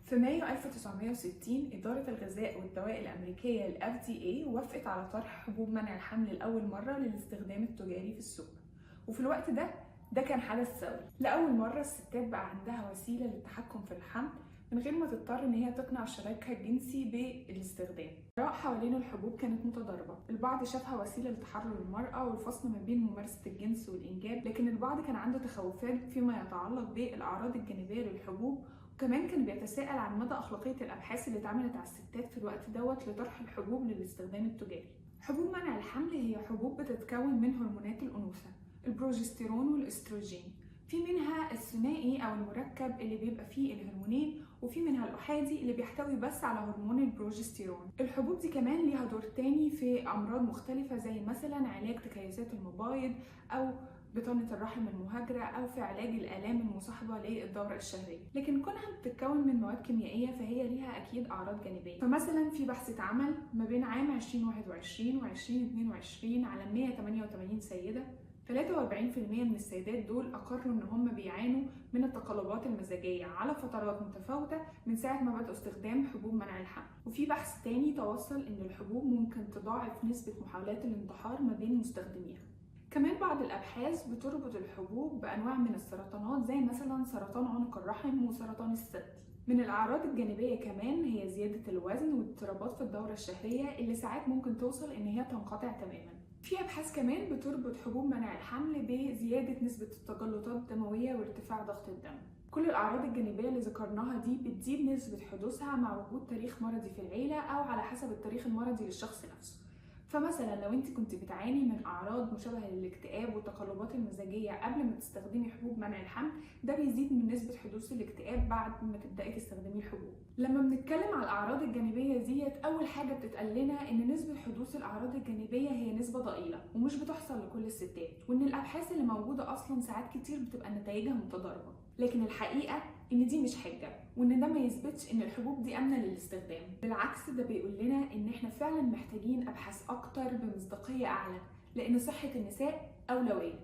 في مايو 1960 إدارة الغذاء والدواء الأمريكية ال FDA وافقت على طرح حبوب منع الحمل لأول مرة للاستخدام التجاري في السوق. وفي الوقت ده كان حدث ثوري. لأول مرة الستات بقى عندها وسيلة للتحكم في الحمل من غير ما تضطر إن هي تقنع شريكها الجنسي بالاستخدام. الآراء حوالين الحبوب كانت متضاربة، البعض شافها وسيلة لتحرر المرأة والفصل ما بين ممارسة الجنس والإنجاب، لكن البعض كان عنده تخوفات فيما يتعلق بالأعراض الجانبية للحبوب، وكمان كان بيتساءل عن مدى أخلاقية الأبحاث اللي اتعملت على الستات في الوقت لطرح الحبوب للاستخدام التجاري. حبوب منع الحمل هي حبوب بتتكون من هرمونات الأنوثة، البروجستيرون والأستروجين. في منها الثنائي أو المركب اللي بيبقى فيه الهرمونين، وفي منها الأحادي اللي بيحتوي بس على هرمون البروجستيرون. الحبوب دي كمان ليها دور تاني في أمراض مختلفة، زي مثلا علاج تكيسات المبايض أو بطانة الرحم المهاجرة، أو في علاج الآلام المصاحبة للدورة الشهرية. لكن كونها بتتكون من مواد كيميائية فهي ليها أكيد أعراض جانبية. فمثلا في بحث اتعمل ما بين عام 2021 و 2022 على 188 سيدة، 43% من السيدات دول أقروا إن هم بيعانوا من التقلبات المزاجية على فترات متفاوتة من ساعة ما بدأوا استخدام حبوب منع الحمل. وفي بحث تاني توصل إن الحبوب ممكن تضاعف نسبة محاولات الانتحار ما بين مستخدميها. كمان بعض الأبحاث بتربط الحبوب بأنواع من السرطانات، زي مثلا سرطان عنق الرحم وسرطان الثدي. من الأعراض الجانبية كمان هي زيادة الوزن واضطرابات في الدورة الشهرية اللي ساعات ممكن توصل إن هي تنقطع تماما. في أبحاث كمان بتربط حبوب منع الحمل بزيادة نسبة التجلطات الدموية وارتفاع ضغط الدم. كل الأعراض الجانبية اللي ذكرناها دي بتزيد نسبة حدوثها مع وجود تاريخ مرضي في العيلة أو على حسب التاريخ المرضي للشخص نفسه. فمثلا لو انت كنت بتعاني من اعراض مشابهه للاكتئاب والتقلبات المزاجيه قبل ما تستخدمي حبوب منع الحمل، ده بيزيد من نسبه حدوث الاكتئاب بعد ما تبداي تستخدمي الحبوب. لما بنتكلم على الاعراض الجانبيه ديت، اول حاجه بتتقال لنا ان نسبه حدوث الاعراض الجانبيه هي نسبه ضئيله ومش بتحصل لكل الستات، وان الابحاث اللي موجوده اصلا ساعات كتير بتبقى نتائجها متضاربه. لكن الحقيقه ان دي مش حجه، وان ده ما يثبتش ان الحبوب دي امنه للاستخدام. بالعكس، ده بيقول لنا ان احنا فعلا محتاجين ابحاث اكتر بمصداقيه اعلى، لان صحه النساء اولويه.